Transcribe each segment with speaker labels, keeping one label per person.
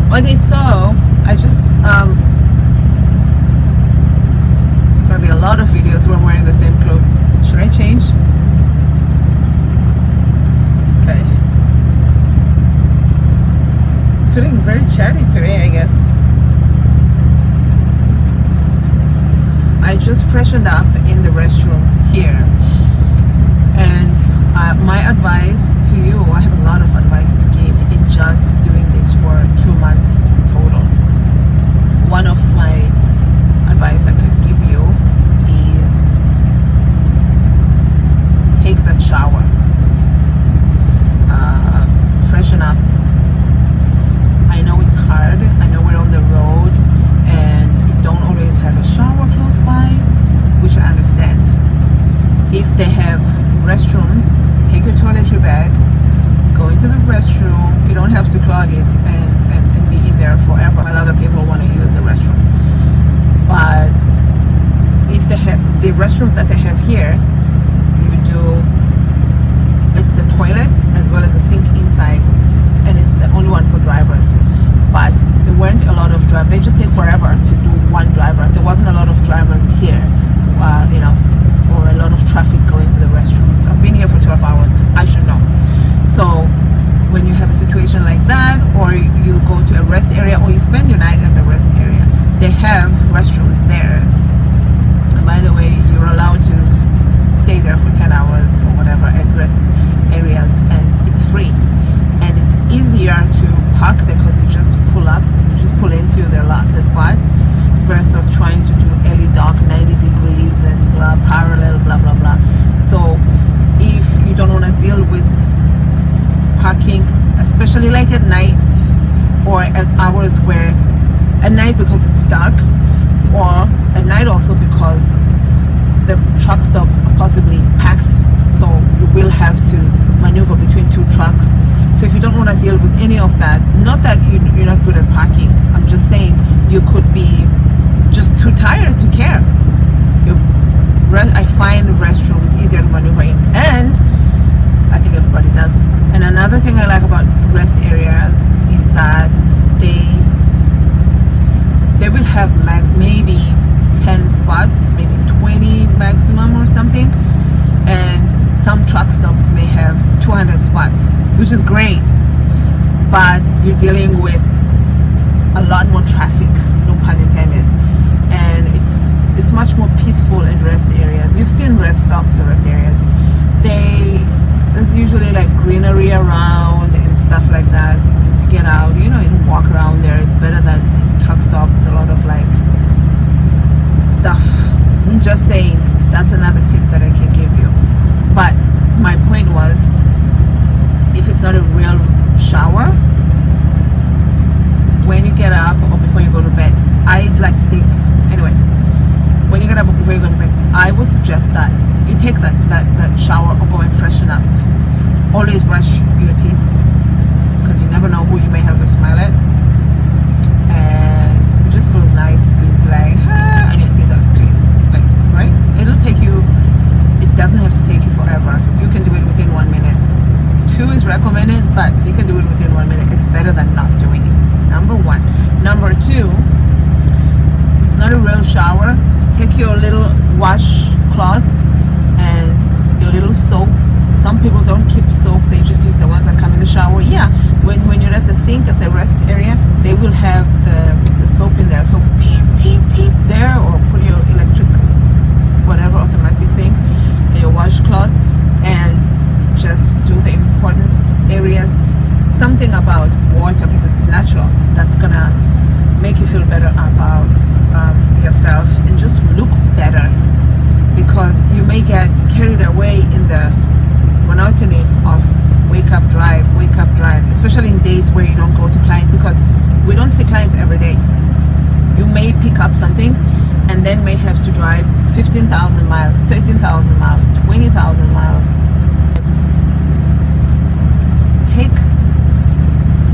Speaker 1: Okay, so I just it's gonna be a lot of videos where I'm wearing the same clothes. Should I change? Okay. Feeling very chatty today, I guess. I just freshened up in the restroom here, and my advice to you, I have a lot of advice to give in just doing this for 2 months total. One of my advice I could give you is take that shower, freshen up. I know it's hard, I know we're on the road and you don't always have a shower close by, which I understand. If they have restrooms, take your toiletry bag, go into the restroom. You don't have to clog it and be in there forever while other people want to use the restroom. But if they have the restrooms that they have here, it's the toilet as well as the sink inside, and it's the only one for drivers. But there weren't a lot of drivers. They just take forever to do one driver. There wasn't a lot of drivers here, or a lot of traffic going to the restrooms. I've been here for 12 hours. I should know. So when you have a situation like that, or you go to a rest area, or you spend your night at the rest area, they have restrooms there. And by the way, you're allowed to stay there for 10 hours or whatever at rest areas, and it's free. And it's easier to park there because you just pull up, you just pull into the spot, versus trying to do early dark 90 degrees and parallel blah blah blah. So if you don't want to deal with parking, especially like at night or at hours where at night because it's dark, or at night also because the truck stops are possibly packed, so you will have to maneuver between two trucks. So if you don't want to deal with any of that, not that you're not good at parking, I'm just saying you could be just too tired to care. I find restrooms easier to maneuver in, and I think everybody does. And another thing I like about rest areas is that they will have maybe 10 spots, maybe 20 maximum or something, and some truck stops may have 200 spots, which is great, but you're dealing with a lot more traffic, no pun intended, and it's much more peaceful at rest areas. You've seen rest stops or rest areas. There's usually like greenery around and stuff like that. If you get out, and walk around there, it's better than truck stop with a lot of like stuff. I'm just saying, that's another tip that I can give you. But my point was, if it's not a real shower, when you get up or before you go to bed, I like to take, anyway, when you get up or before you go to bed, I would suggest that you take that shower or go and freshen up. Always brush your teeth, because you never know who you may have to smile at, and it just feels nice to be like, and your teeth are clean, like, right? It doesn't have to take you forever. You can do it within 1 minute. 2 is recommended, but you can do it within 1 minute. It's better than not doing it. Number 1. Number 2, it's not a real shower. Take your little washcloth and your little soap. Some people don't keep soap, they just use the ones that come in the shower. Yeah, when you're at the sink at the rest area, they will have the soap in there. So there, or put your electric whatever automatic thing and your washcloth, and just do the important areas. Something about water, because it's natural, that's gonna make you feel better about yourself and just look better, because you may get carried away in the monotony of wake up drive, especially in days where you don't go to client, because we don't see clients every day. You may pick up something and then may have to drive 15,000 miles, 13,000 miles, 20,000 miles. Take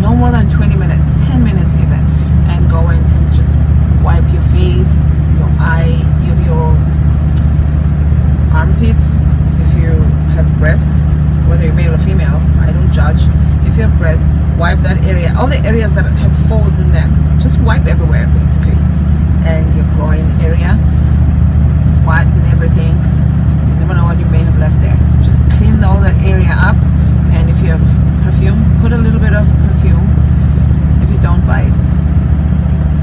Speaker 1: no more than 20 minutes, 10 minutes even, and go in and just wipe your face, your eye, your armpits. If you have breasts, whether you're male or female, I don't judge. If you have breasts, wipe that area, all the areas areas that have folds in them, just wipe everywhere basically, and your groin area, what and everything. You never know what you may have left there. Just clean all that area up, and if you have perfume, put a little bit of perfume. If you don't, buy it,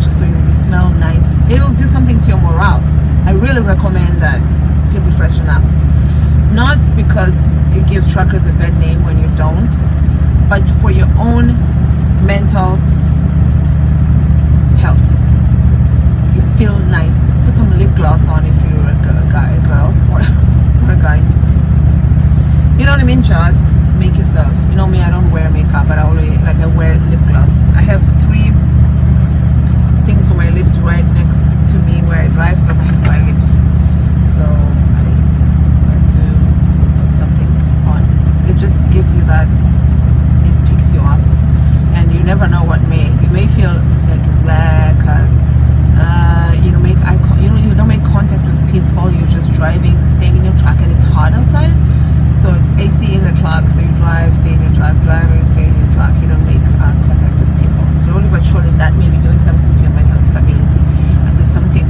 Speaker 1: just so you smell nice. It'll do something to your morale. I really recommend that people freshen up, not because it gives truckers a bad name when you don't, but for your own mental health. You feel nice. Put some lip gloss on if you're a girl, or a guy. You know what I mean? Just make yourself. You know me, I don't wear makeup, but I wear lip gloss. I have 3 things for my lips right next to me where I drive because I have dry lips. So I like to put something on. It just gives you that, it picks you up, and you never know what you may feel like that because you don't make contact with people. You're just driving, staying in your truck, and it's hot outside. So AC in the truck, so you drive, stay in your truck, driving, stay in your truck. You don't make contact with people. Slowly but surely, that may be doing something to your mental stability. I said something,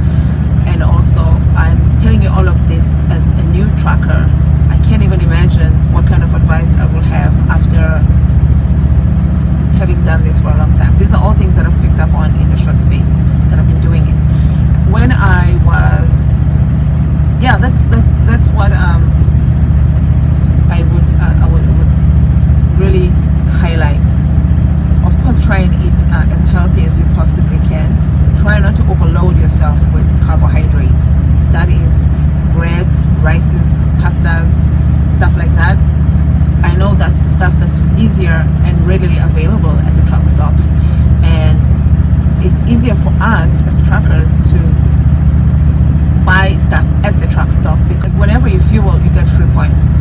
Speaker 1: and also I'm telling you all of this as a new trucker. I can't even imagine what kind of advice I will have after having done this for a long time. These are all things that I've picked up on in the short space that I've been doing it. When I was, that's what I would really highlight. Of course, try and eat as healthy as you possibly can. Try not to overload yourself with carbohydrates. That is breads, rices, pastas, stuff like that. I know that's the stuff that's easier and readily available at the truck stops, and it's easier for us as truckers to buy stuff at the truck stop because whenever you fuel, you get free points.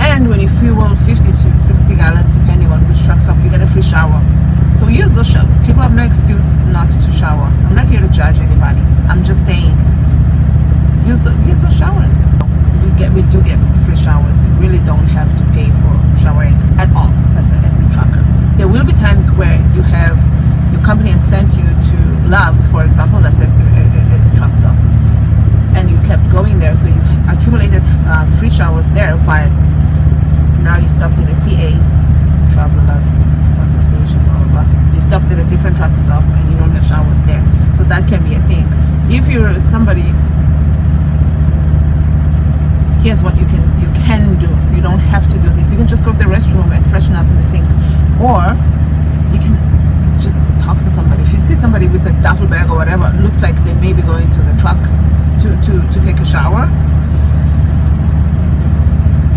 Speaker 1: And when you fuel 50 to 60 gallons, depending on which truck stop, you get a free shower. So use those showers. People have no excuse not to shower. I'm not here to judge anybody. I'm just saying, use those showers. We do get free showers. You really don't have to pay for showering at all as a trucker. There will be times where your company has sent you to Love's, for example, that's a truck stop, and you kept going there, so you accumulated free showers there, but now you stopped at a TA, Travelers Association, blah blah blah. You stopped at a different truck stop and you don't have showers there, so that can be a thing. If you're somebody, here's what you can do. You don't have to do this. You can just go to the restroom and freshen up in the sink, or you can just talk to somebody. If you see somebody with a duffel bag or whatever, it looks like they may be going to the truck to take a shower,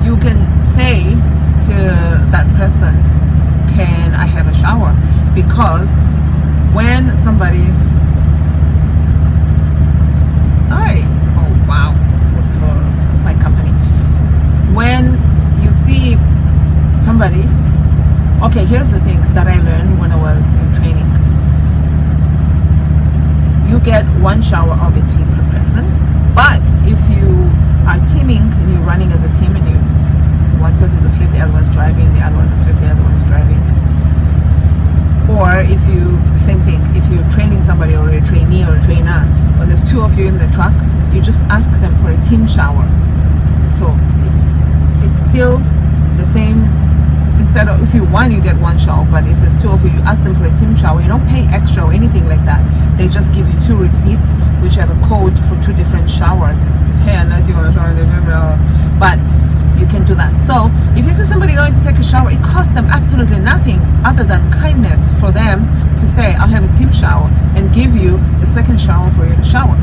Speaker 1: you can say to that person, can I have a shower? Because when somebody, what's for my company? When you see somebody, okay, here's the thing that I learned when I was in training. You get 1 shower obviously per person, but if you are teaming and you're running as a team and one person's asleep, the other one's driving, the other one's asleep, the other one's driving, or the same thing, if you're training somebody or a trainee or a trainer, when there's 2 of you in the truck, you just ask them for a team shower. So it's still the same. Instead of, if you you get 1 shower, but if there's 2 of you, you ask them for a team shower. You don't pay extra or anything like that. They just give you 2 receipts which have a code for 2 different showers. Hey, unless you want to shower in the shower, but you can do that. So if you see somebody going to take a shower, it costs them absolutely nothing other than kindness for them to say, I'll have a team shower, and give you the second shower for you to shower.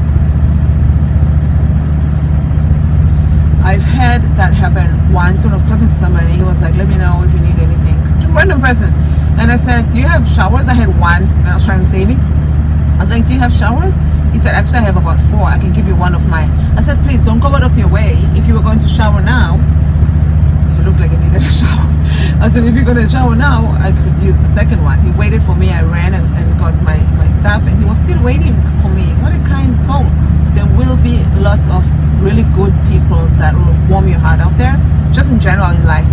Speaker 1: I've had that happen once when I was talking to somebody. He was like, let me know if you need anything. Random person. And I said, do you have showers? I had 1 and I was trying to save it. I was like, do you have showers? He said, actually I have about 4. I can give you 1 of mine. I said, please don't go out of your way. If you were going to shower now, you look like you needed a shower. I said, if you're going to shower now, I could use the second one. He waited for me. I ran and got my stuff, and he was still waiting for me. What a kind soul. There will be lots of really good people that will warm your heart out there, just in general in life,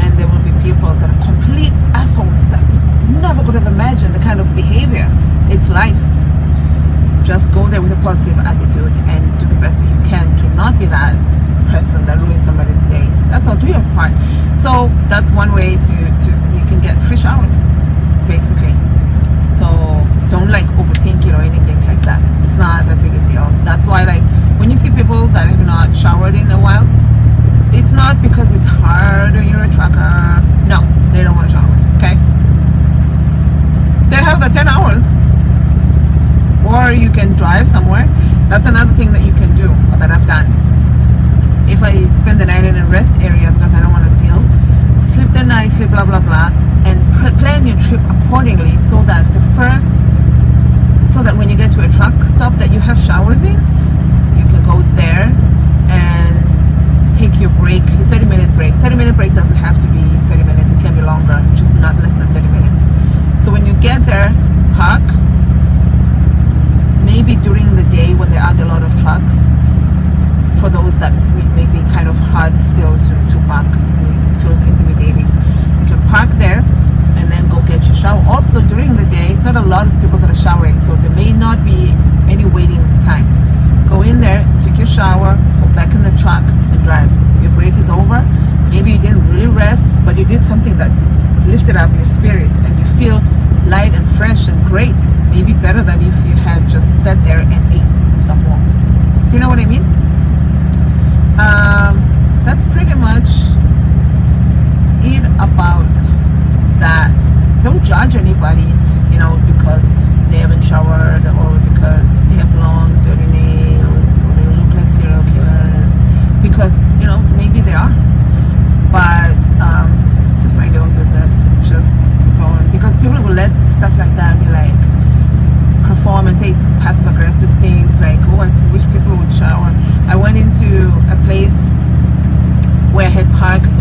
Speaker 1: and there will be people that are complete assholes that never could have imagined the kind of behavior. It's life. Just go there with a positive attitude and do the best that you can to not be that person that ruins somebody's day. That's all. Do your part. So that's one way to you can get free showers, basically. So don't like overthink it or anything like that. It's not that big a deal. That's why, like, when you see people that have not showered in a while, it's not because it's hard or you're a trucker. No, they don't want to shower. Okay, they have the 10 hours, or you can drive somewhere. That's another thing that you can do, or that I've done. If I spend the night in a rest area because I don't want to deal, sleep the night, sleep blah blah blah, and plan your trip accordingly, so that when you get to a truck stop that you have showers in, you can go there and take your break, your 30-minute break. 30-minute break doesn't have to be 30 minutes, it can be longer, just not less than 30 minutes. So when you get there, park. Maybe during the day when there aren't a lot of trucks, for those that may be kind of hard still to park, it feels intimidating, you can park there and then go get your shower. Also during the day, it's not a lot of people that are showering, so there may not be any waiting time. Go in there, take your shower, go back in the truck and drive. Your break is over. Maybe you didn't really rest, but you did something that lifted up your spirits and you feel light and fresh and great. Maybe better than if you had just sat there and ate some more. Do you know what I mean? That's pretty much it about that. Don't judge anybody, because they haven't showered or because they have long, dirty nails or they look like serial killers, because, maybe they are. But just mind your own business. Just don't, because people will let stuff like that be like, perform and say passive aggressive things like, oh, I wish people would shower. I went into a place where I had parked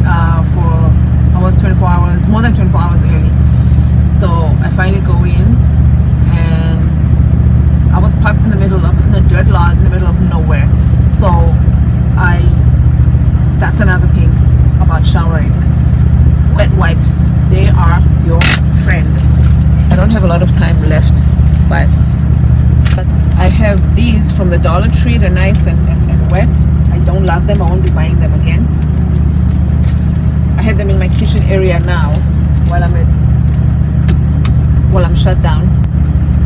Speaker 1: for almost 24 hours, more than 24 hours early. So I finally go in and I was parked in a dirt lot in the middle of nowhere. So that's another thing about showering. Wet wipes, they are your friend. I don't have a lot of time left, but I have these from the Dollar Tree. They're nice and wet. I don't love them. I won't be buying them again. I have them in my kitchen area now while I'm shut down.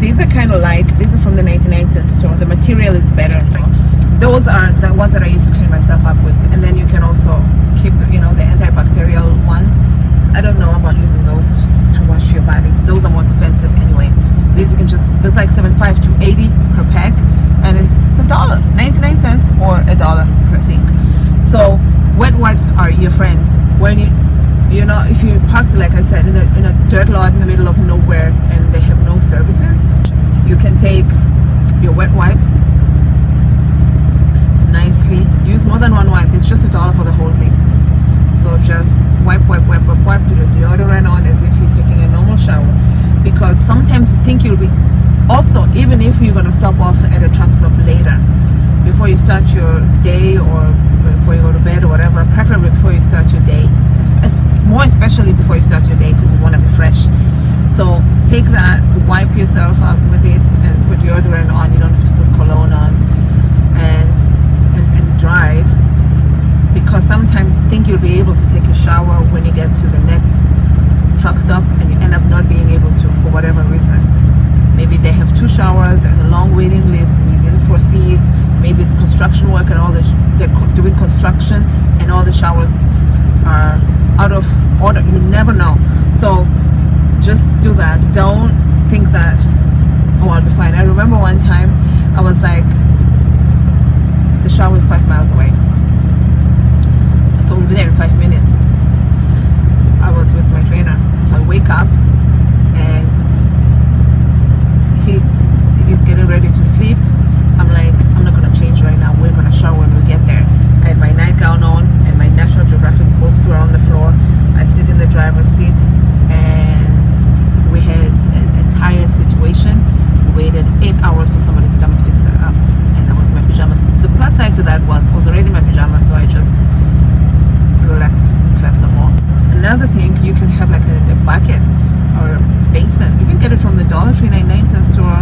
Speaker 1: These are kind of light. These are from the 99-cent store. The material is better. Those are the ones that I used to clean myself up with. And then you can also keep, the antibacterial ones. I don't know about using those to wash your body. Those are more expensive anyway. These you can there's like 75 to 80 per pack, and it's $1, 99 cents or $1 per thing. So wet wipes are your friend. When if you parked, like I said, in a dirt lot in the middle of nowhere and they have no services, you can take your wet wipes nicely. Use more than one wipe. It's just $1 for the whole thing. So just wipe, put your deodorant on as if you're taking a normal shower. Because sometimes you think you'll be, also, even if you're going to stop off at a truck stop later, before you start your day or before you go to bed or whatever, preferably before you start your day, more especially before you start your day, because you want to be fresh. So take that, wipe yourself up with it and put deodorant on. You don't have to put cologne on and drive, because sometimes you think you'll be able to take a shower when you get to the next truck stop and you end up not being able to for whatever reason. Maybe they have 2 showers and a long waiting list and you didn't foresee it. Maybe it's construction work and they're doing construction and all the showers are out of order. You never know. So just do that. Don't think that, oh, I'll be fine. I remember one time I was like, the shower is 5 miles away, so we'll be there in 5 minutes. I was with my trainer, so I wake up and he's getting ready to sleep. I'm like, I'm not gonna change right now. We're gonna shower when we get there. I had my nightgown on and my National Geographic books were on the floor. I sit in the driver's seat and we had an entire situation. We waited 8 hours for somebody to come and fix that up, and that was my pajamas. The plus side to that was I was already in my pajamas, so I just relaxed and slept some more. Another thing, you can have like a bucket or basin. You can get it from the Dollar Tree 99-cent store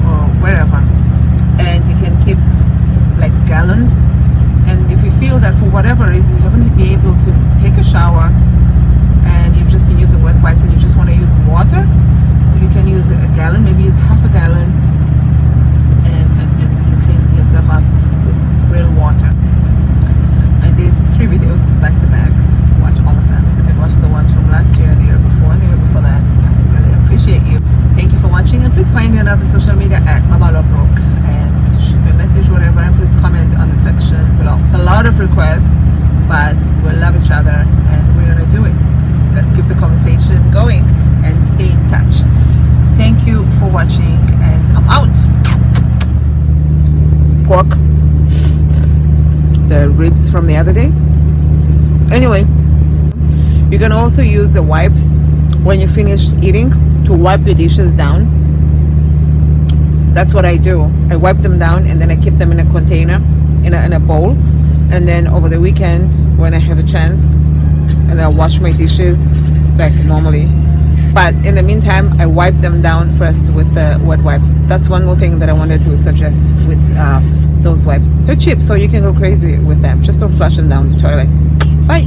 Speaker 1: or wherever, and you can keep like gallons. And if you feel that for whatever reason you haven't been able to take a shower and you've just been using wet wipes and you just want to use water, you can use a gallon, maybe use half a gallon, and clean yourself up with real water. I did 3 videos back to back. Watch all of them and watch the ones from last year, the year before, and the year before that. I really appreciate you. Thank you for watching, and please find me on other social media at Babalwa Brook, and shoot me a message, whatever, and please comment on the section below. It's a lot of requests, but we love each other and we're gonna do it. Let's keep the conversation going and stay in touch. Thank you for watching, and I'm out. Pork, the ribs from the other day. Anyway, you can also use the wipes when you finish eating to wipe your dishes down. That's what I do. I wipe them down and then I keep them in a container, in a bowl, and then over the weekend when I have a chance, and I'll wash my dishes like normally. But in the meantime, I wipe them down first with the wet wipes. That's one more thing that I wanted to suggest with those wipes. They're cheap, so you can go crazy with them. Just don't flush them down the toilet. Bye.